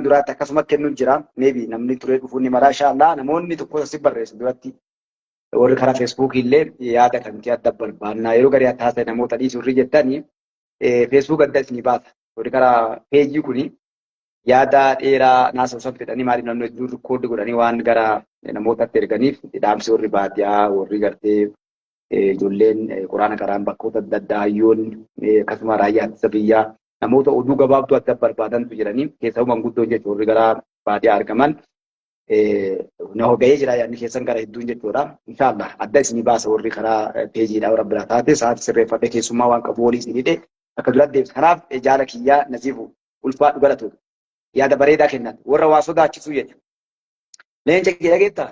duraatti akkasuma kennu jira maybe namni ture dhufuun ni mara inshallah namoonni tokko si barreessu duratti warri karaa Facebook illee yaada kan kee adda barbaannaa yeroo garii taasise namoota dhiisurri jettanii Facebook adda isin baata warri karaa page kuni yaada dheeraa naasa osoo fedhanii maaliif namni hedduu rikoordi godhanii waan gara namootatti erganiif dhaamsi warri baadiyyaa warri gartee ijoolleen quraana qaraan bakkoota adda addaa hayyoon akkasuma raayyaa ittisa biyyaa namoota oduu gabaabduu adda barbaadantu jiranii keessaa manguddoo jechuun warri gara baadiyyaa argaman na hogayee jira yaadni keessan gara hedduun jechuudha. Inshallah adda isinii baasa warri karaa peejiidhaa warra biraa taate sa'aatii sirreeffadhee keessummaa waan qabu walii isinii hidhee akka duratti deebisa. Kanaaf jaala kiyyaa nasiifu ulfaadhu galatu yaada bareedaa kennan warra waa sodaachisuu jedhe. Leenca kee dhageettaa?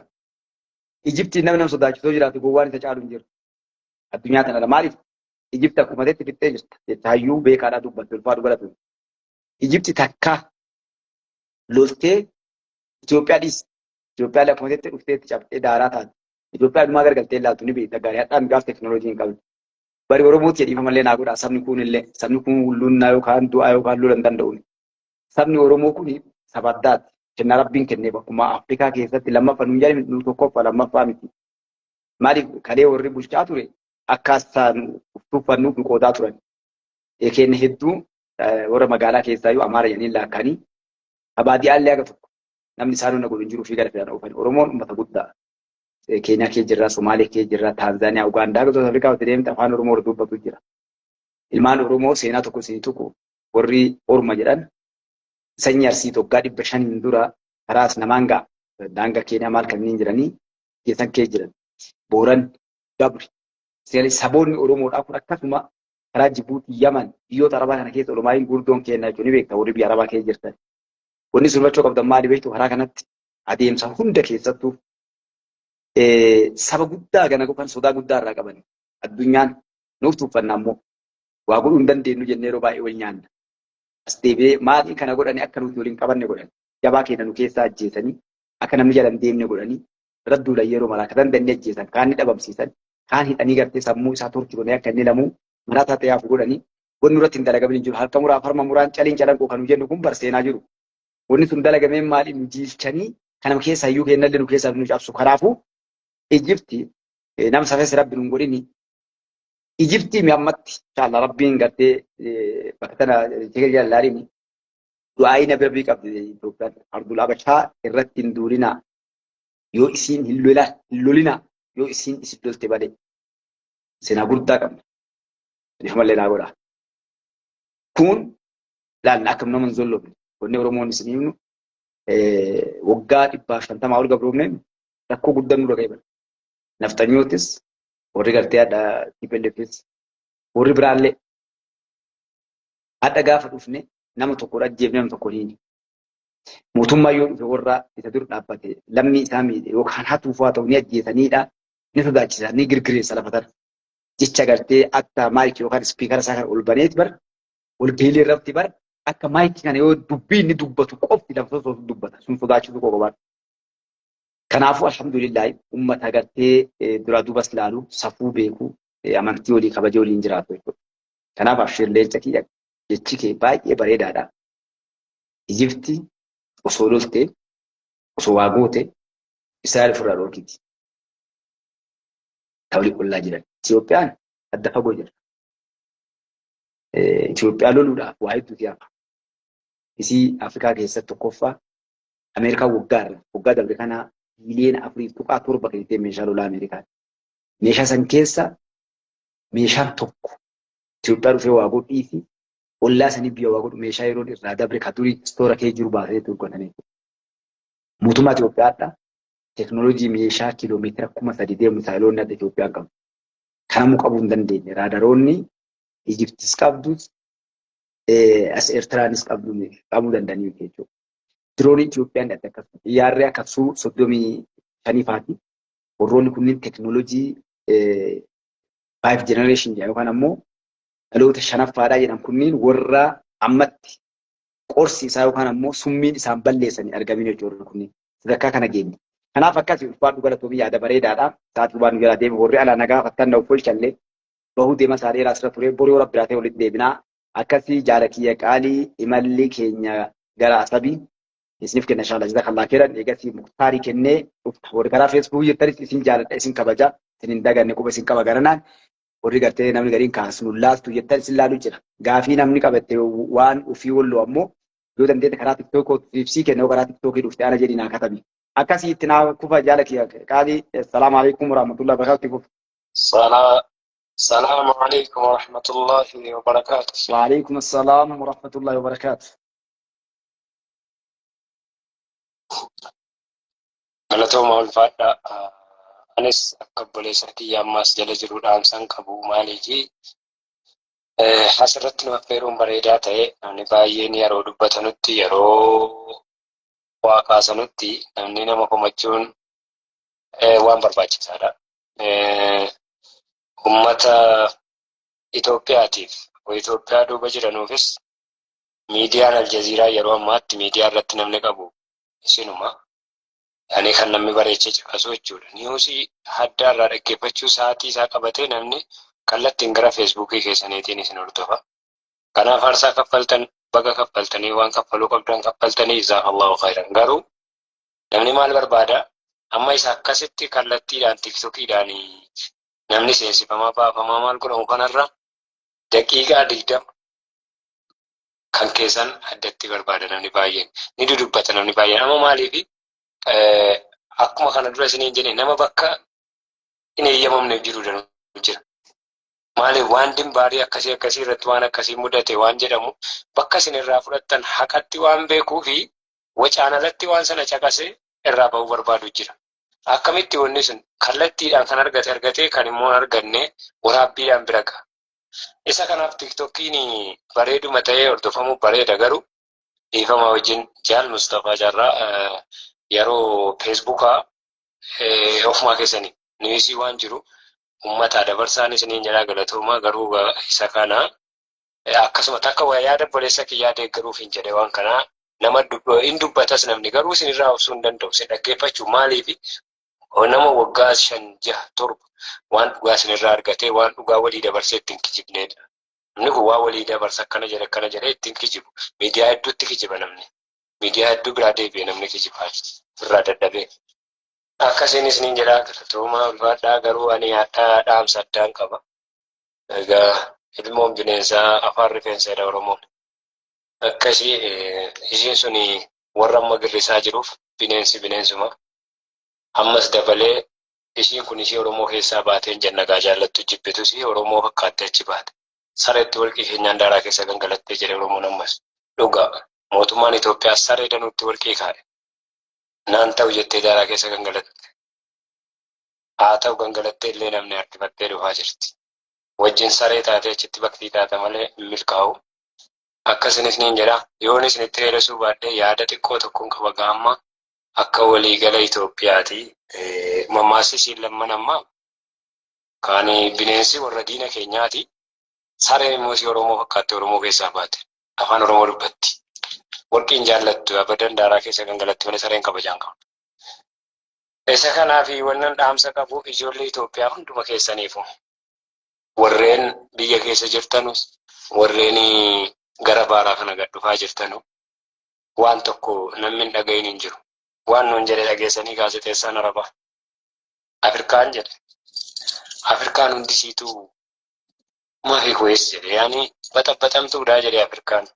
Ijiptiin namni nama sodaachisuu jiraatu gowwaan isa caalu hin jiru. Addunyaa kanarra maaliif? Ijipti akkuma teetti fixxee jirta. Jettaayyuu beekaadhaa dubbatti ulfaadhu galatu. Ijipti takka loltee Itoophiyaa dhiis. Itoophiyaa akkuma teetti dhufteetti cabxee daaraa taate. Itoophiyaa dhumaa gargaltee ilaaltu ni beekta gaarii hadhaan gaaf teekinooloojii hin qabdu. Bari Oromootti jedhiifa mallee naa godhaa sabni kun illee sabni kun hulluunnaa yookaan du'aa yookaan lola hin danda'u. Sabni Oromoo kun saba addaati. Kennaa Rabbiin kennee bakkuma Afrikaa keessatti lammaffaa nu jedhame nu tokkoffaa lammaffaa miti. Maaliif kalee warri bulchaa ture akkaataa tuffannuuf nu qoodaa turan. Keenya hedduu warra magaalaa keessaa yoo Amaara jedhanii laakkanii baadiyyaa illee aga tokko namni isaan hunda godhu hin jiru fi gara filan oofan. Oromoon uummata guddaa. Keenyaa kee jirra, Somaalee kee jirra, Taanzaaniyaa, Ugaandaa gosoota Afrikaa walitti deemte afaan Oromoo hordofuu dubbatu jira. Ilmaan Oromoo seenaa tokko isinii tokko warri Orma jedhan sanyii Arsii Toggaa 500 dura karaas namaan ga'a. Daangaa Keenyaa maal kanneen jiranii keessan kee jiran. Booran, Gabri. Saboonni Oromoodhaa kun akkasuma karaa Jibuutii, Yaman, biyyoota Arabaa kana keessa Oromaayiin gurguddoon kennaa jechuun ni beekta warri biyya Arabaa keessa jirtan. Wanni sun hubachuu qabdan maali beektu karaa kanatti adeemsa hunda keessattuu saba guddaa kana qofan sodaa guddaa irraa qaban. Addunyaan nuuf tuuffannaa immoo waa godhuu hin dandeenyu jennee yeroo baay'ee wal nyaanna. As deebi'ee maatii kana godhanii akka nuti waliin qabanne godhan. Jabaa keenya nu keessaa ajjeesanii akka namni jala hin deemne godhanii radduudhaan yeroo maraa akka dandeenye ajjeesan kaan ni dhabamsiisan kaan hidhanii gartee sammuu isaa torchuranii akka inni lamuu maraa taatee hafu godhanii wanni irratti hin dalagamin hin jiru. Harka muraaf harma muraan caliin calanqoo kan nu jennu kun barseenaa jiru. Wanni sun dalagameen maali nu jiilchanii kanama keessa iyyuu kennallee nu keessaa nu cabsu. Kanaafuu Ijipti nama safeessa rabbi nu godhini. Ijipti mi'ammatti inshallah rabbiin gartee bakka tana jecha jaalladhiini. Du'aayi na bira bii qabdi Itoophiyaan ardul abashaa irratti hin duulinaa. Yoo isiin hin lolinaa yoo isiin isin lolte malee seenaa guddaa qabna. Inni malee naa godha. Kun laalla akkam nama hin zollofne. Wanni Oromoon isin himnu waggaa 150 ol gabroomneen rakkoo guddaa nurra qaban. Naftanyootis warri gartee adda TPLFs warri biraallee adda gaafa dhufne nama tokko ajjeefne nama tokko hiini. Mootummaa yoo dhufe warra isa dur dhaabbate lammii isaa miidhe yookaan hatuufaa ta'u ni ajjeesaniidha ni sodaachisan ni girgireessa lafa tana. Jecha gartee akka maayikii yookaan ispiikara isaa kan ol baneeti bar ol beelee irratti bar akka maayikii kana yoo dubbii inni dubbatu qofti lafa osoo dubbata sun sodaachisu qoqobaan. Kanaafuu alhamdulillah uummata gartee dura duubas laalu safuu beeku amantii walii kabajee waliin jiraatu jechuudha. Kanaaf abshir leenca kiyya jechi kee baay'ee bareedaadha. Ijipti osoo loltee osoo waa goote Israa'el furraa dhoorkiti. Tawli qullaa jiran. Itoophiyaan adda fagoo jira. Itoophiyaa loluudhaaf waa hedduutu yaafa. Isii Afrikaa keessatti tokkoffaa Ameerikaa waggaa darbe kanaa biliyoona 4.7 kennitee meeshaa lolaa Ameerikaa. Meeshaa san keessa meeshaan tokko Itoophiyaa dhufee waa godhii fi ollaa sanii biyya waa godhu meeshaa yeroo irraa dabre ka durii istoora kee jiru baasee turgotanii. Mootummaa Itoophiyaadha. Teknooloojii meeshaa kiiloomeetira 3,000 deemu misaayiloonni adda Itoophiyaan qabu. Kanamuu qabuu hin dandeenye. Raadaroonni Ijiptis qabdus as Eertiraanis qabuu danda'anii jechuudha. Diroonii Itoophiyaan adda akkasuma. Xiyyaarri akka Su-35 faati. Warroonni kunniin teknooloojii 5 generation yookaan ammoo dhaloota 5ffaadhaa jedhan kunniin warra ammatti qorsi isaa yookaan ammoo summiin isaan balleessanii argamin jechuudha kunniin. Sadarkaa kana geenye. Kanaaf akkasii ulfaadhu galatoomii yaada bareedaadha. Sa'aatii waan nu jalaa deemu warri alaana gaafattan na folchallee bahuu deema isaa dheeraa asirra ture borii warra biraatee walitti deebinaa. Akkasii jaala kiyya qaalii imalli keenya gara asabii isiniif kenna inshallah jazakallah khairan eegasi muktaarii kennee warri karaa feesbuukii jirtanis isin jaaladha isin kabaja isin hin daganne quba isin qaba garanaan warri gartee namni gariin kaasnu laastu jettan isin laalu jira gaafii namni qabatte waan ufii wallu ammoo yoo dandeete karaa tiktookii ibsii kennee karaa tiktookii dhufte ana jedhi naa katabi akkasii itti naa kufa jaalati qaali assalaamu alaikum warahmatullahi wabarakatuh السلام عليكم ورحمة الله وبركاته. وعليكم السلام ورحمة الله وبركاته. galatooma ulfaadha anis akka obboleessa kiyya ammaas jala jiruudhaan san qabu maaliifi asirratti nu affeeruun bareedaa ta'e namni baay'een yeroo dubbatanutti yeroo waa kaasanutti namni nama komachuun waan barbaachisaadha. Ummata Itoophiyaatiif Itoophiyaa duuba jiranuufis miidiyaan Aljaziiraa yeroo ammaatti miidiyaa irratti namni qabu isinuma. Yani kan namni bareechee caqasu jechuudha. Niwusii adda irraa dhaggeeffachuu sa'aatii isaa qabatee namni kallattiin gara feesbuukii keessaniitiin isin hordofa. Kanaaf aarsaa kaffaltan baga kaffaltanii waan kaffaluu qabdan kaffaltanii jazaakallahu khairan. Garuu namni maal barbaada? Amma isa akkasitti kallattiidhaan tiktookiidhaan namni seensifamaa baafamaa maal godhamu kanarra daqiiqaa 20 kan keessan addatti barbaada namni baay'een. Ni dudubbata namni baay'een. Amma maaliifi akkuma kana dura isiniin jedhe nama bakka hin eeyyamamne jiru jira. Maaliif waan dimbaarii akkasii irratti waan akkasii mudate waan jedhamu bakka isin irraa fudhattan haqatti waan beekuu fi wacaan alatti waan sana caqasee irraa ba'uu barbaadu jira. Akkamitti wanni sun kallattiidhaan kan argatee kan immoo arganne waraabbiidhaan bira ga'a. Isa kanaaf tiktookiin bareeduma ta'ee hordofamuu bareeda garuu dhiifama wajjin jaal Mustafaa Jaarraa yeroo feesbuukaa ofumaa keessanii niwisii waan jiru ummata dabarsaan isiniin jedhaa galatooma garuu isa kana akkasuma takka waa yaada obboleessa kiyyaa deeggaruuf hin jedhe waan kana nama hin dubbatas namni garuu isinirraa obsuu hin danda'u isin dhaggeeffachuu maaliifi nama waggaa 5, 6, 7 waan dhugaa isinirraa argatee waan dhugaa walii dabarsee ittiin kijibneedha. Namni kun waa walii dabarsa akkana jedhe ittiin kijibu miidiyaa hedduutti kijiba namni. Miidiyaa hedduu biraa deebi'ee namni kijibaa irraa dadhabee. Akkasiin isiniin jedhaa galatooma ulfaadhaa garuu ani dhaamsa addaan qaba. Egaa ilmoon bineensaa afaan rifeensadha Oromoon. Akkasii isiin suni warra amma girrisaa jiruuf bineensuma. Ammas dabalee isiin kun ishee Oromoo keessaa baateen jannagaa jaallattu jibbitus Oromoo fakkaattee achi baate. Sareetti walqii keenyaan daaraa keessa gangalattee jedhe Oromoon ammas dhugaa. Mootummaan Itoophiyaa saree danuutti walqii kaa'e. Naan ta'u jettee daaraa keessa gangalatte. Haa ta'u gangalattee illee namni harkifattee dhufaa jirti. Wajjin saree taatee achitti baktii taata malee hin milkaa'u. Akkasinis niin jedha. Yoon isinitti heeresuu baadhee yaada xiqqoo tokkoon qaba gaamma akka waliigala Itoophiyaati. Mammaasisiin lamman ammaa kaanii bineensi warra diina keenyaati. Sareen immoo si Oromoo fakkaattee Oromoo keessaa baate. Afaan Oromoo dubbatti. Walqiin jaallattu abadan daaraa keessa gangalatti malee sareen kabajaan qabu. Isa kanaaf wannan dhaamsa qabu ijoollee Itoophiyaa hunduma keessaniifu. Warreen biyya keessa jirtanus, warreen gara baaraa kana gad dhufaa jirtanu waan tokko namni hin dhagahin hin jiru. Waan nuun jedhe dhageessanii gaazexeessaan Arabaa. Afrikaan jedhe. Afrikaan hundisiituu maafi kuwees jedhe. Yaani baxabbaxamtuudhaa jedhe Afrikaan.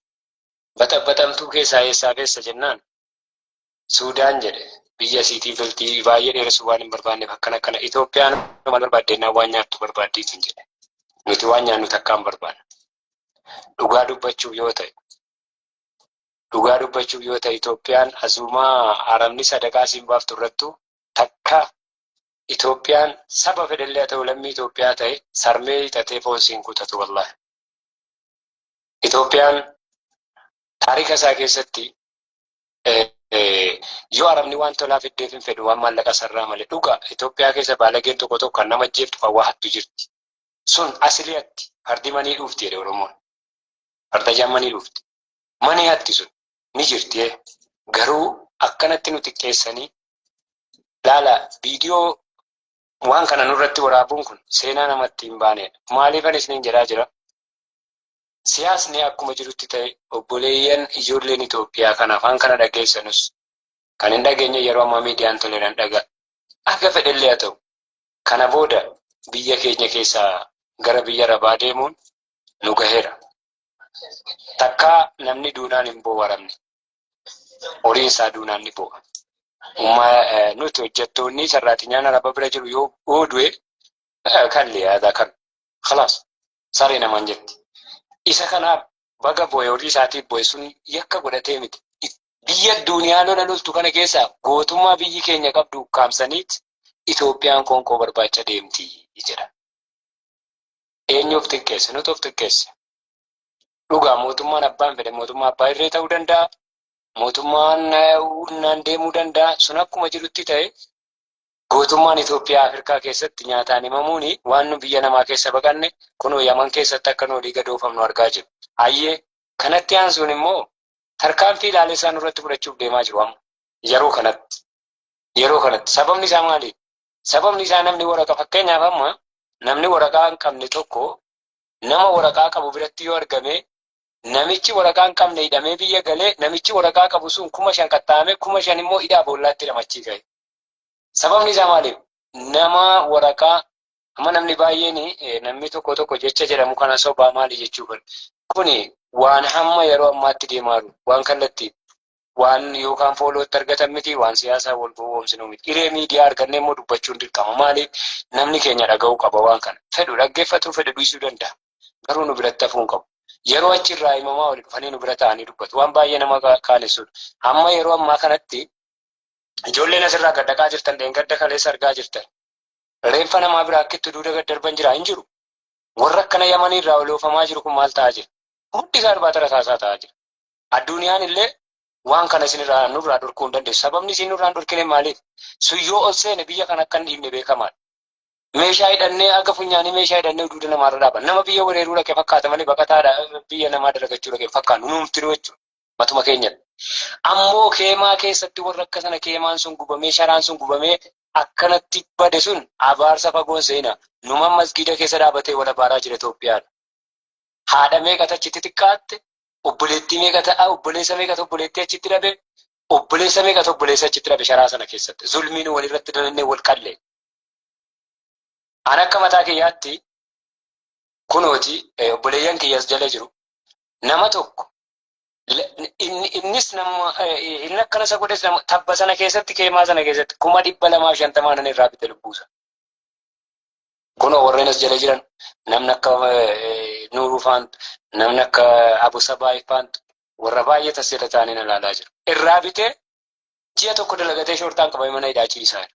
Baxabbaxamtuu keessaa eessaa keessa jennaan Suudaan jedhe biyya isiitii filtii baay'ee dheeressuu waan hin barbaanneef akkana Itoophiyaan maal barbaaddennaan waan nyaattu barbaaddiitiin jedhe. Nuti waan nyaannu takkaan barbaanna. Dhugaa dubbachuuf yoo ta'e Itoophiyaan asumaa Arabni sadaqaa siin baaftu irrattu takka Itoophiyaan saba fedhallee haa ta'u lammii Itoophiyaa ta'e sarmee hiixatee foon siin kutatu wallaahi. Itoophiyaan taarika isaa keessatti yoo Arabni waan tolaa fiddeef hin fedhu waan maallaqa sarraa malee dhugaa Itoophiyaa keessa baalageen tokko kan nama jeeftu fawwaa hattu jirti. Sun asiliitti fardi manii dhuufti jedhe Oromoon. Farda jammanii dhuufti. Manii hatti sun ni jirti garuu akkanatti nu xiqqeessanii laala viidiyoo waan kana nurratti waraabuun kun seenaa namatti hin baanedha. Maaliifan isiniin jedhaa jira? Siyaasni akkuma jirutti ta'e obboleeyyan ijoolleen Itoophiyaa kan afaan kana dhageessanus kan hin dhageenye yeroo ammaa miidiyaan toleran dhagaa. Akka fedhellee haa ta'u. Kana booda biyya keenya keessaa gara biyya arabaa deemuun nu gaheera. Takkaa namni duunaan hin boo'aramne. Horiin isaa duunaan ni boo'a. Nuti hojjettoonni sarraatinyaan araba bira jiru yoo du'e kan liyaata kan khalaas saree namaan jetti. Isa kanaaf baga boo'e horii isaatiif boo'e sun yakka godhatee miti. Biyya duuniyaa lola loltu kana keessaa gootummaa biyyi keenya qabdu kaamsaniiti Itoophiyaan konkoo barbaacha deemti jedha. Eenyu of xiqqeesse? Nuti of xiqqeesse. Dhugaa mootummaan abbaan fedhe mootummaa abbaa irree ta'uu danda'a. Mootummaan humnaan deemuu danda'a. Sun akkuma jirutti ta'e gootummaan Itoophiyaa Afrikaa keessatti nyaataan himamuun waan nu biyya namaa keessa baqanne kunoo Yaman keessatti akka nu olii gadoofamnu argaa jiru. Hayyee kanatti aansuun immoo tarkaanfii ilaalee isaan irratti fudhachuuf deemaa jiru amma. Yeroo kanatti sababni isaa maali? Sababni isaa namni waraqaa fakkeenyaaf amma namni waraqaa hin qabne tokko nama waraqaa qabu biratti yoo argame namichi waraqaa hin qabne hidhamee biyya galee namichi waraqaa qabu sun 5,000 qaxxaamee 5,000 immoo hidhaa boollaatti hidhamachii ga'e. Sababni isaa maaliif? Nama waraqaa amma namni baay'een namni tokko jecha jedhamu kana sobaa maali jechuudha. Kuni waan hamma yeroo ammaatti deemaa jiru waan kallattii waan yookaan foolootti argatan miti waan siyaasaa wal gowwoomsinu miti. Hiree miidiyaa argannee immoo dubbachuun dirqama. Maaliif namni keenya dhaga'uu qaba waan kana. Fedhu dhaggeeffatu fedhu dhiisuu danda'a. Garuu nu biratti hafuu hin qabu. Yeroo achirraa himamaa wali dhufanii nu bira ta'anii dubbatu. Waan baay'ee nama kaanessuudha. Amma yeroo ammaa kanatti ijoolleen asirraa gaddaqaa jirtan dheengadda kaleessa argaa jirtan. Reeffa namaa biraa akka itti duuda gaddarban jira hin jiru. Warra akkana Yamanii irraa oloofamaa jiru kun maal ta'aa jira? Hundi isaa irbaata rasaasaa ta'aa jira. Addunyaan illee waan kana isinirraa nurraa dhorkuu hin dandeessu. Sababni isin nurraa hin dhorkine maaliif? Suyyoo ol seene biyya kana akka hin dhiibne beekamaadha. Meeshaa hidhannee akka funyaanii meeshaa hidhannee duuda namaarra dhaaban. Nama biyya weeraruu dhaqe fakkaata malee baqataadha biyya namaa dalagachuu dhaqe fakkaatu. Nuumti jechuudha. Matuma keenyatti. Ammoo keemaa keessatti warra akka sana keemaan sun gubamee sharaan sun gubamee akkanatti bade sun abaarsa fagoon seenaa. Numan masgiida keessa dhaabatee wal abaaraa jira Itoophiyaadha. Haadha meeqatu achitti xiqqaatte? Obboleettii meeqa ta'a? Obboleessa meeqatu obboleettii achitti dhabe? Obboleessa meeqatu obboleessa achitti dhabe sharaa sana keessatti? Zulmiin walirratti dalannee wal qallee. An akka mataa kiyyaatti kunooti obboleeyyan kiyyas jala jiru. Nama tokko innis nama inni akkana isa godhes nama tabba sana keessatti keemaa sana keessatti 250 nan irraa bite lubbuusa. Kunoo warreen as jala jiran namni akka Nuuruu faantu namni akka Abu Sabaay faantu warra baay'ee tasseera ta'anii ilaalaa jiru. Irraa bitee ji'a tokko dalagatee shoortaan qabamee mana hidhaa ciisaa.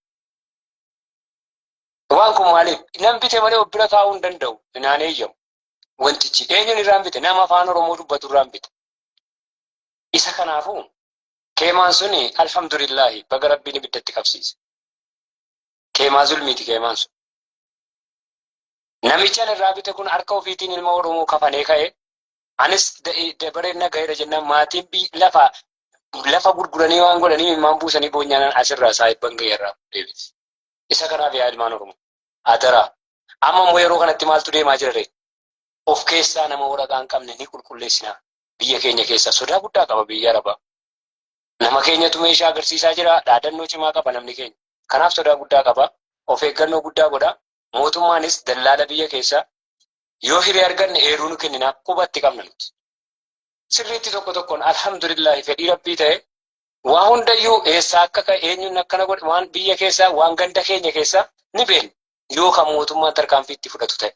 Waan kun maaliif? Nam bite malee of bira kaa'uu hin danda'u. Naan eeyyamu. Wantichi eenyuun irraan bite? Nama afaan Oromoo dubbatu irraan bite. Isa kanaafuu keemaan suni alhamdulillaahi baga rabbiin ibiddatti qabsiise. Keemaa zulmiiti keemaan sun. Namichaan irraa bite kun harka ofiitiin ilma Oromoo kafanee ka'e. Anis dabareen nagaheera jennaan maatiin lafa gurguranii waan godhanii ilmaan buusanii boonyaanan asirraa saayibban ga'eerraa deebise. Isa kanaaf yaa ilmaan Oromoo. Adaraa. Amma immoo yeroo kanatti maaltu deemaa jira? Of keessaa nama waraqaa hin qabne ni qulqulleessinaa. Biyya keenya keessaa sodaa guddaa qaba biyya Arabaa. Nama keenyatu meeshaa agarsiisaa jira. Dhaadannoo cimaa qaba namni keenya. Kanaaf sodaa guddaa qaba. Of eeggannoo guddaa godha. Mootummaanis dallaala biyya keessaa yoo hiree arganne eeruu nu kenninaaf qubatti qabna nuti. Sirriitti tokkoon alhamdulillaahi fedhii rabbii ta'e waa hundayyuu eessaa akka ka'e eenyuun akkana godhe waan biyya keessaa waan ganda keenya keessaa ni beekna. Yoo kan mootummaan tarkaanfii itti fudhatu ta'e.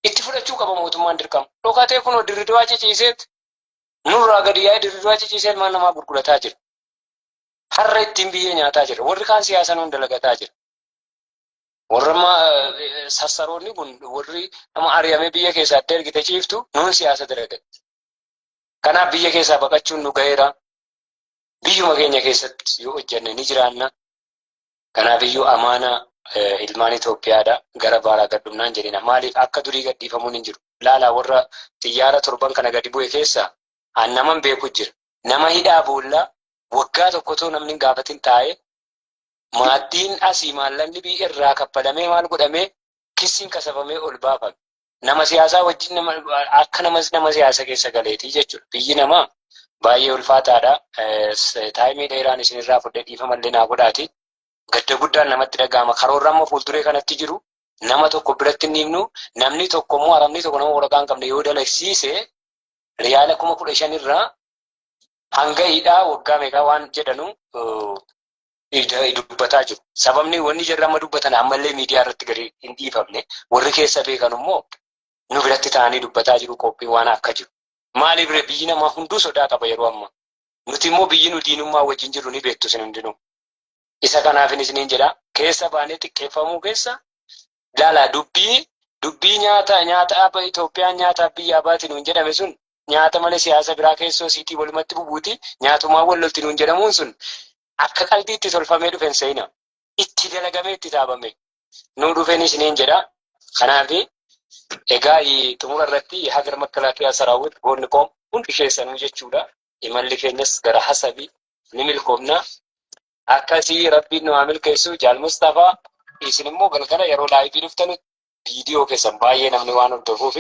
Itti fudhachuu qaba mootummaan dirqama. Dhokatee kunoo dirridawaa ciciiseet nurraa gadi yaa'ee dirridawaa ciciisee ilmaan namaa gurgurataa jira. Har'a ittiin biyya nyaataa jira. Warri kaan siyaasa nuun dalagataa jira. Warra sassaroonni kun warri nama ari'amee biyya keessaa adda ergite ciiftu nuun siyaasa dalagatti. Kanaaf biyya keessaa baqachuun nu gaheera. Biyyuma keenya keessatti yoo hojjenne ni jiraanna. Kanaaf iyyuu amaana ilmaan Itoophiyaadha gara baaraa gaddumnaan jedhina. Maaliif akka durii gadhiifamuun hin jiru. Laalaa warra xiyyaara torban kana gadi bu'e keessaa naman beeku jira. Nama hidhaa boollaa waggaa tokkotoo namni hin gaafatin taa'ee maaddiin asii maallaqni biyya irraa kaffalamee maal godhamee kissiin kasafamee ol baafame. nama siyaasaa wajjin akka nama siyaasa keessa galeetii jechuudha. Biyyi namaa baay'ee ulfaataadha. Taayimii dheeraan isinirraa fudhee dhiifamallee naa godhaati. Gadda guddaan namatti dhaga'ama. Karoorra amma fuulduree kanatti jiru nama tokko biratti hin himnu. Namni tokko immoo haramni tokko nama waraqaa hin qabne yoo dalagsiise riyaala 15,000 irraa hanga hidhaa waggaa meeqaa waan jedhanu dubbataa jiru. Sababni wanni jarri amma dubbatan ammallee miidiyaa irratti gadi hin dhiifamne. Warri keessa beekan immoo nu biratti ta'anii dubbataa jiru qophii waan akka jiru. Maaliif biyyi namaa hunduu sodaa qaba yeroo ammaa. Nuti immoo biyyi nu diinummaa wajjin jiru ni beektu isin hundinuu. Isa kanaafin isiniin jedha keessa baanee xiqqeeffamuu keessa ilaala dubbii nyaata Itoophiyaan nyaata biyya abaatiin nuun jedhame sun nyaata malee siyaasa biraa keessoo siitii walumatti bubuuti nyaatumaa wallolti nuun jedhamuun sun akka qalbiitti tolfamee dhufeen seena itti dalagamee itti taabame nuu dhufeen isiniin jedha. Kanaaf egaa xumura irratti hagar makalaakiyaa saraawwit goonni qoom hundi keessanuu jechuudha. Imalli keenyas gara hasabii ni milkoomna. Akkasii rabbiin nu haa milkeessu. Jaal Mustafaa isin immoo galgala yeroo laayivii dhuftanu viidiyoo keessan baay'ee namni waan hordofuuf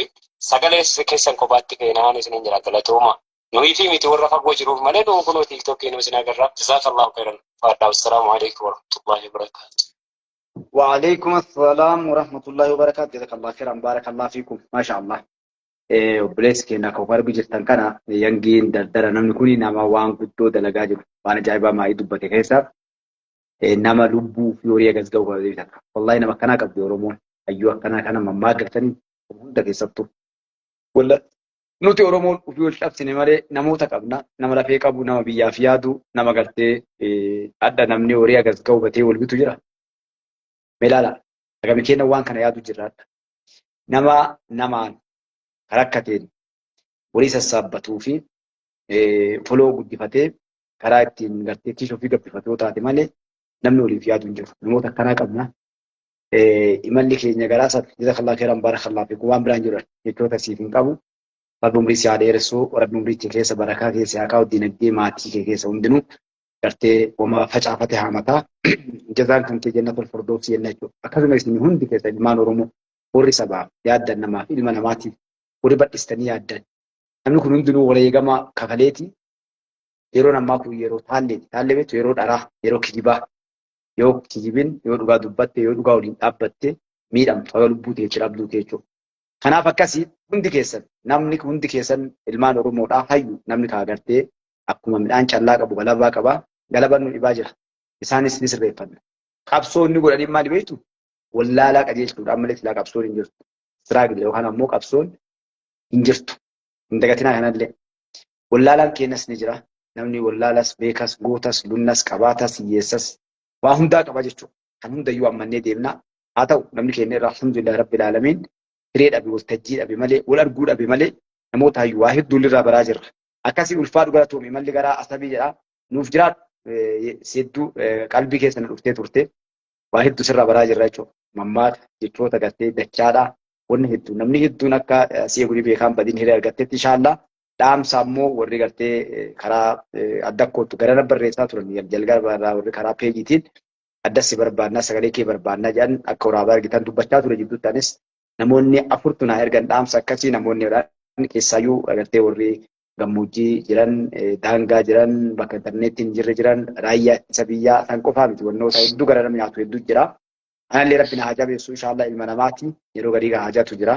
sagalee keessan kophaatti keenaan isiniin jira galatooma. Nuyi fi miti warra fagoo jiruuf malee nu kunoo tiiktookii nu isin agarra. Jazaakallahu khairan. Faddaa wassalaamu alaikum warahmatullahi wabarakatuh. وعليكم السلام ورحمة الله وبركاته. جزاك الله خيرا بارك الله فيكم ما شاء الله. وبليس كنا كوفر بيجتن كنا ينجين دردرا نمني كوني نما وان كتو دلقاجر وانا جايبا ما يدوب بتكيسا نما لبو فيوريا جزجو بذيتا والله نما كنا قبل يومون أيوة كنا مما قرتني وده كيسبتو ولا نوتي أورومون وفيول شخص نمرة نموتك أبنا نمرة فيك أبو نما بيافيادو نما قرتي أدى نمني وريا جزجو بتي والبيتو جرا ملالا أكمل كنا وان كنا يادو جرات نما كراكتين وليس السابتو في فلو قد فتى كراكتين قرتي كيشو في قبل فتوى تاتي مالي نمنو لي فيادو نجف نموتك كنا قبنا إيمان لك نجاراسات جزاك الله خيرا بارك الله فيكم وان برانجر يتوتا سيفين كابو ربهم ريسي على رسو وربهم ريسي كيسا بركة كيسا عكاو دينك ماتي كيسا وندنو قرتي وما فجأة فتحها متى جزاك كنت جنة الفردوس ينجو أكثر ما يسمي هندي كيسا إلمان ورمو وري سبا يادن نما إلمان ماتي وري بدستني يادن نمنو كن هندنو ولا يجمع كفاليتي يرون أماكو يرو تالي بيتو يرو دارا يرو كجيبا yoo kijibin yoo dhugaa dubbatte yoo dhugaa waliin dhaabbatte miidhamtu yoo lubbuu ta'e jirabduu jechuudha. Kanaaf akkasii hundi keessan ilmaan Oromoodhaa hayyu namni kaagartee akkuma midhaan callaa qabu galabaa qaba galabaan nu dhibaa jira. Isaanis ni sirreeffanna. Qabsoon ni godhanii maal beektu wallaalaa qajeelchuudha ammallee silaa qabsoon hin jirtu. Siraagile yookaan ammoo qabsoon hin jirtu. Hin dagatinaa kanallee. Wallaalaan keenyas ni jira. Namni wallaalas beekas gootas lunnas qabaatas hiyyeessas waa hundaa qaba jechuudha. Kan hundayyuu ammannee deemna. Haa ta'u namni keenya irraa alhamdulillah rabbil aalamiin hiree dhabe waltajjii dhabe malee wal arguu dhabe malee namoota hayyuu waa hedduu irraa baraa jirra. Akkasii ulfaa dhugaa tuume malli garaa asabii jedhaa nuuf jiraatu sedduu qalbii keessa na dhuftee turte waa hedduu sirraa baraa jirra jechuudha. Mammaata jechoota gartee dachaadhaa wanni hedduu namni hedduun akka si'a gudii beekaan badiin hiree argattetti inshaallah dhaamsa ammoo warri gartee karaa adda kootu gara barreessaa turan jalqaba warri karaa peejiitiin addasi barbaannaa sagalee kee barbaannaa jedhan akka waraabaa argitan dubbachaa ture jidduuttaanis namoonni afurtu naa ergan dhaamsa akkasii namoonni keessaayyuu gartee warri gammoojjii jiran daangaa jiran bakka intarneettiin jirre jiran raayyaa ittisa biyyaa san qofaa miti wannoota hedduu gara nama nyaatu hedduu jira. Anallee rabbiin haa jabeessu inshaallah ilma namaati yeroo garii haajatu jira.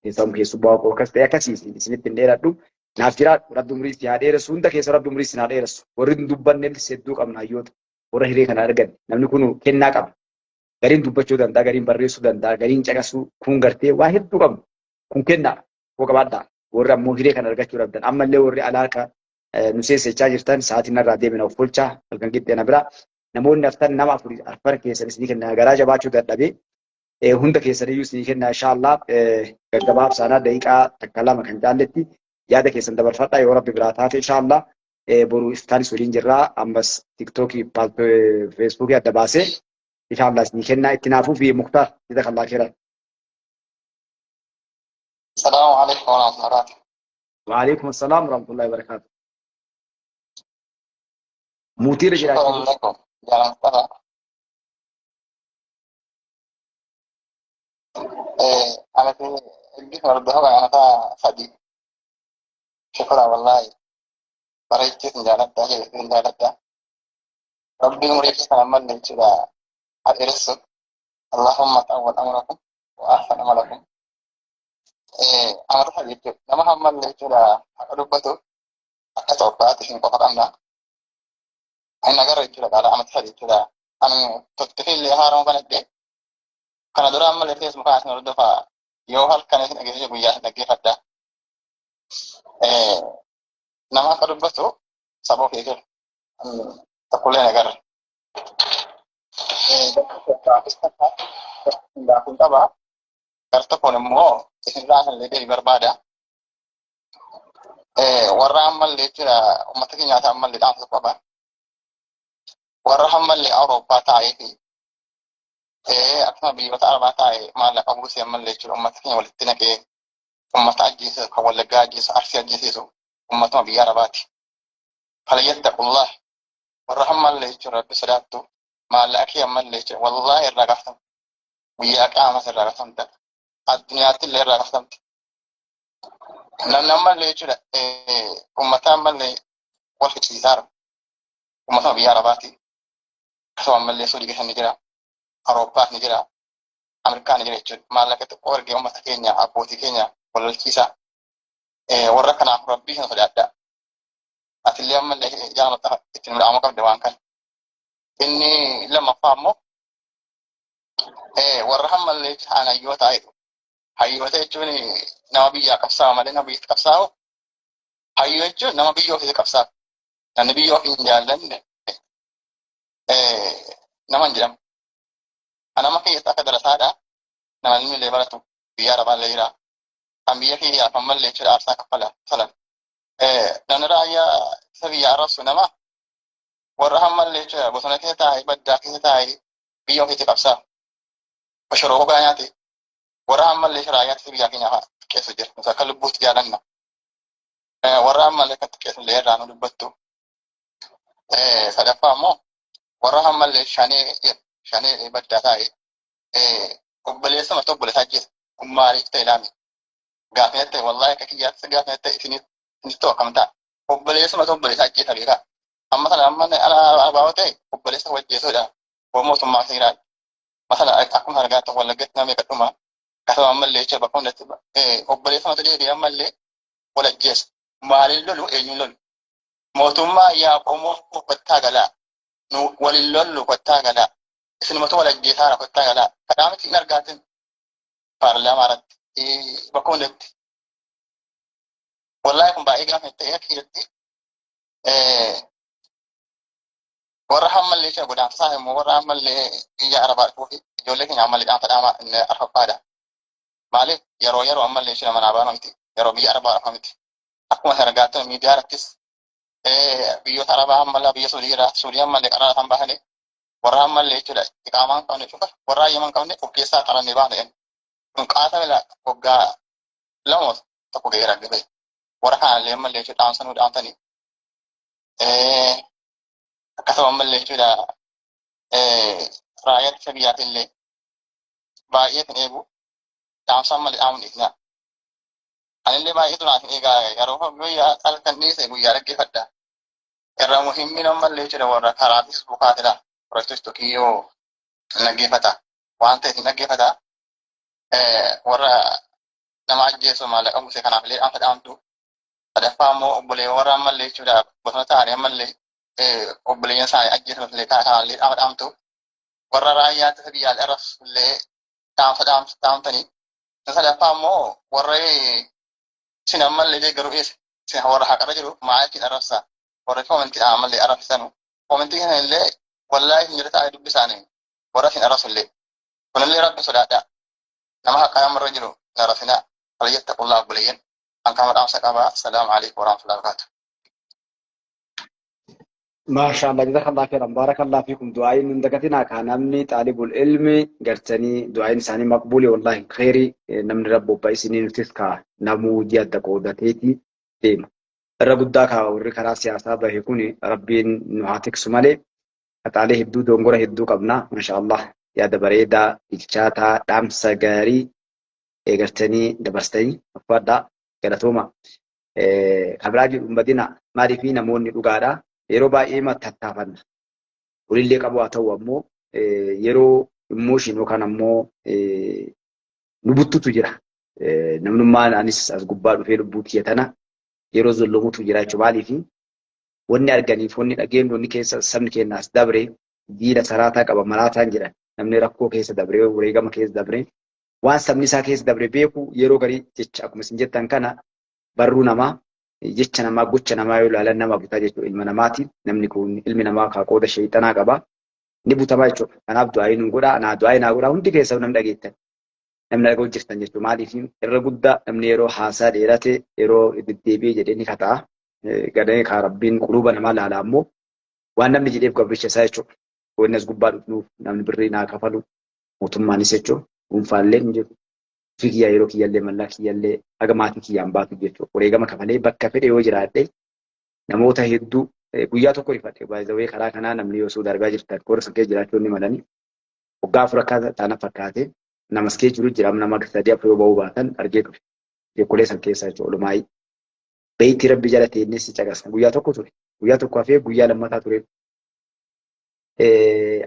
Keessummaa akkas ta'e akkasii isinitti hin dheeradhu. Naaf jiraadhu rabbi umrii si haa dheeressu hunda keessa rabbi umrii si haa dheeressu warri hin dubbanne hedduu qabna hayyoota warra hiree kana argan namni kun kennaa qaba gariin dubbachuu danda'a gariin barreessuu danda'a gariin caqasuu kun gartee waa hedduu qabnu kun kennaa koo qabaadhaa warri ammoo hiree kana argachuu dhabdan ammallee warri alaaka nu seessechaa jirtan sa'aatiin irraa deemina of bulchaa halkan qixxeena bira namoonni haftan nama afur keessan isinii kenna garaa jabaachuu dadhabee hunda keessaniyyuu isinii kenna inshaallah gaggabaabsaanaa daqiiqaa takka lama kan jaalletti yaada keessan dabarfadhaa yoo rabbi biraa taate inshaallah boru iftaanis waliin jirraa ammas tiktookii feesbuukii adda baasee inshaallah isinii kennaa itti naafuu fi muktaar jazaakallaa khairan. Salaamu alaikum wa rahmatullahi. Wa alaikum assalaam wa rahmatullahi wa barakatuh. Mutiira jiraachuu. Anatti إدي فردها أنا تا صديق شكرا والله بريتي نجالتا هي نجالتا ربي مريك سلام من نجلا أدرس اللهم تأول أمركم وأحسن عملكم أنا صديق لما هم نجلا ربته أتوقعت إن قفت أنا أنا قررت نجلا على أمر صديق أنا تتفيل لي هارم بندي كان درا أمر لفيس مكاس نرد فا يوهل كان يجي بيا نجي فدا nama kadubbato sabo keke takule nagar nda kun taba karta kono mo hinda han le dei barbada warra amal le tira ummata kenya ta amal le dan ko ba warra amal le europa ta yi akma bi wata arba ta yi mala abu si amal le tira ummata kenya wal tinake ummata ajis ko wala gajis arsi ajis ummata bi arabati falyattaqullah والرحمة اللي يجرى بسلاته مع الأكيد من اللي يجرى والله الرقصم وياك أمس الرقصم ده الدنيا اللي الرقصم لأن ما اللي يجرى أمتا ما اللي وفي تيزار أمتا بيارباتي كسوة ما اللي سوري كسان نجرى أوروبا نجرى أمريكا نجرى يجرى ما لك تقول أمتا كينيا أبوتي كينيا ولا الكيسا وركنا ربي هنصدق أتلي أما اللي جانا تتنمر عمق بدوان كان إني لما فهمه والرحمة اللي أنا يوتا أيضا هايوتا يجوني نما بيا كبسا ما لنا بيت كبساو هايوتا نما بيو في كبسا نما بيو في جالن نما نجم أنا ما كي يتأكد رسالة نما نمي لبرتو بيا ربا ليرا أم بيا في يا فمن اللي ترى أرسا كفلا سلام ننرا يا سبي يا رسول نما والرحمة اللي ترى بسنا كي تاي بدأ كي تاي بيو في كبسا وشروه بياناتي ورحمة اللي ترى يا سبي يا كنيا كيف جر مثلا كلبوت جالنا ورحمة اللي كنت كيف اللي يرانو دبتو سلفا مو ورحمة اللي شاني بدأ تاي قبل ما تقبل تاجيس أماري تيلامي قافيته والله كيات قافيته سني نتوقع كم قبل ما تقبل تاجيس هذيك أما مثلا أنا أبغى قبل ما وجه سودا وموت ما سيران مثلا أكون هرجعت ولا جت نامي كتوما كتوما أما اللي شبه كون تبى قبل ما تجي أما اللي ولا جيس مالي لولو لولو موتوما يا قومو قتاغلا نو وللولو قتاغلا اسن متو ولا جيثارا قتاغلا كدامتي نرغاتن بارلا مارت بكونت والله كم بايغا متى يكيتي ورحم اللي شابو دان صاحب ورحم اللي يا ربا كوفي جولك نعمل دان فداما ان ارفادا مالك يرو أما اللي شنو من عبانتي يرو بي ربا فهمتي اكو هرغاتن ميديارتس بيو ترى أما لا بيو سوريا أما اللي كنا هم بحالي ورا أما اللي كده إقامة كونه شوفه ورا يوم كونه وكيسة ترى نبان إن كأسا ولا وجا لموس تكو غير كده ورا كان اللي أما اللي كده دانسون ودانتني كسر أما اللي كده رايت سبيات اللي بايت نيبو دانسون أما اللي أمني هنا أنا اللي بايت ناس نيجا يروح بيا الكنيسة بيا رجع فدا يرى مهمين أما اللي كده ورا كراتيس بكاتلا Proyecto Tokyo nagifata wante nagifata warra nama jeso mala amu se kana le amta amtu ada famo obole warra malle chuda bosna tare malle obole yan sai ajjeso le ka kana le amta amtu warra raya ta biya al araf le tam fadam tam tani sada famo warra sina malle de garu es se warra hakara jiru maaki arafsa warra komenti amalle araf sanu komenti le والله نجرت عيد بسانين ورثنا رسول الله ونلي رب صلاة نما قام الرجل نرثنا فليتقوا الله بلين أن كما أمسك السلام عليكم ورحمة الله وبركاته ما شاء الله جزاك الله خيرا بارك الله فيكم دعاء من دكتنا كان أمني طالب العلم قرتني دعاء إنساني مقبول والله خيري نمن رب بايسنين تسكا نمو جياد قودتيتي تيم الرب داكا وركرا سياسة بهيكوني ربين نعاتك سمالي Ataalee hedduu dongora hedduu qabna. Masha Allah yaada bareedaa, ilchaataa, dhaamsa gaarii eegartanii dabarsitanii uffadhaa galatooma. Kabraa jedhu badina maaliif namoonni dhugaadhaa yeroo baay'ee mattattaafanna. Walillee qabu haa ta'u ammoo yeroo emotion yookaan ammoo nu buttutu jira. Namnummaan anis as gubbaa dhufee lubbuu kiyya tana yeroo zollomutu jira jechuudha. Maaliif wanni arganiif wanni dhageenyu wanni keessa sabni keenya as dabre diina saraataa qaba maraataan jedhan namni rakkoo keessa dabre wareegama keessa dabre waan sabni isaa keessa dabre beeku yeroo garii jecha akkuma isin jettan kana barruu namaa jecha namaa gocha namaa yoo ilaalan nama butaa jechuudha ilma namaati. Namni kun ilmi namaa qooda sheexanaa qaba ni butamaa jechuudha. Kanaaf du'aayi nu godhaa naa du'aayi naa godhaa hundi keessa namni dhageettan namni dhaga'u jirtan jechuudha. Maaliif irra guddaa namni yeroo haasaa dheerate yeroo deddeebi'ee jedhee ni kata'a. Gadee kaa rabbiin quluuba namaa laala ammoo waan namni jedheef gabricha isaa jechuudha. Wanni as gubbaa dhufnuuf namni birrii naa kafalu mootummaanis jechuudha. Dhuunfaallee hin jiru. Fi kiyyaa yeroo kiyyaallee mallaa kiyyaallee haga maatii kiyyaan baatu jechuudha. Wareegama kafalee bakka fedhe yoo jiraadhe namoota hedduu guyyaa tokko rifadhe baay'ee karaa kanaa namni yoo suuda argaa jirtan korsa kee jiraachuu ni malanii waggaa afur akka taana fakkaate namas kee jiru jira nama sadii afur yoo ba'uu baatan argee ture. Jekolee san keessaa jechuudha olumaayii. Beeyti rabbi jala teennee si caqasna guyyaa tokko ture. Guyyaa tokko hafee guyyaa lammataa ture.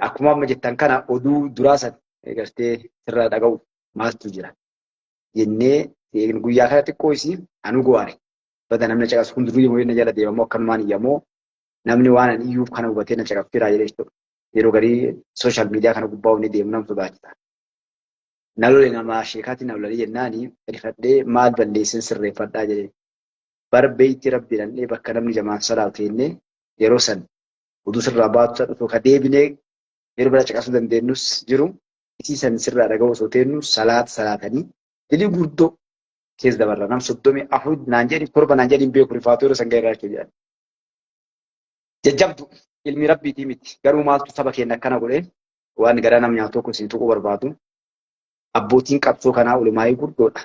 Akkuma amma jettan kana oduu duraa san gartee sirraa dhaga'u maaltu jira jennee guyyaa kana xiqqoo isii anu go'aare. Bada namni caqasu hunduruu yommuu inni jala deemamoo akkanumaan iyyamoo namni waan ani iyyuuf kana hubatee na caqafteera jedhee jechuudha. Yeroo garii sooshaal miidiyaa kana gubbaa inni deemu namtu baachisa. Nalolee nama sheekaatiin awlalii jennaanii rifadhee maal balleessin sirreeffadhaa jedhee. Barbeeyti rabbi dhandhee bakka namni jamaan salaatu jennee yeroo san oduu sirraa baatu dhufu ka deebinee yeroo bira caqasuu dandeenyus jiru isii san sirraa dhaga'u osoo teenyu salaatanii dilii guddoo keessa dabarra nam 34 naan jedhi 7 naan jedhi beeku rifaatu yeroo san gairraa jechuudha. Jajjabdu ilmi rabbiitii miti garuu maaltu saba keenya akkana godhee waan garaa nam nyaatu tokko isin tuquu barbaadu abbootiin qabsoo kanaa ulumaayii guddoodha.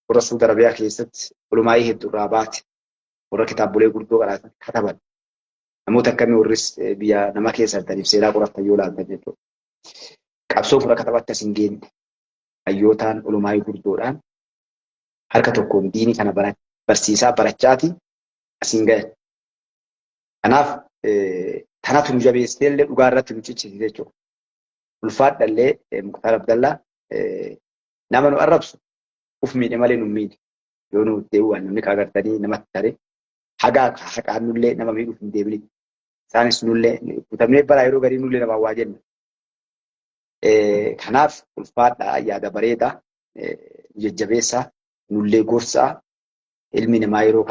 Warra Suudi Arabiyaa keessatti ulumaayii hedduurraa baate warra kitaabolee guddoo kataban namoota akkamii warris biyya nama keessa taniif seeraa qoratan yoo laaltan jechuudha. Qabsoo fura katabaatti as hin geenye hayyootaan ulumaayii guddoodhaan harka tokkoon diinii kana barsiisaa barachaati as hin gahe. Kanaaf kanatu nu jabeessitee illee dhugaa irratti nu ciccisiise jechuudha. Ulfaadhallee Muktaar Abdallaa nama nu arrabsu uf miidhe malee nu miidhe yoo nu deebi'an namni qaagartanii namatti tare hagaa haqaan nullee nama miidhuuf hin deebine isaanis nullee kutamnee baraa yeroo garii nullee nama waa jenna. Kanaaf ulfaadhaa yaada bareedaa jajjabeessaa nullee gorsaa ilmi namaa yeroo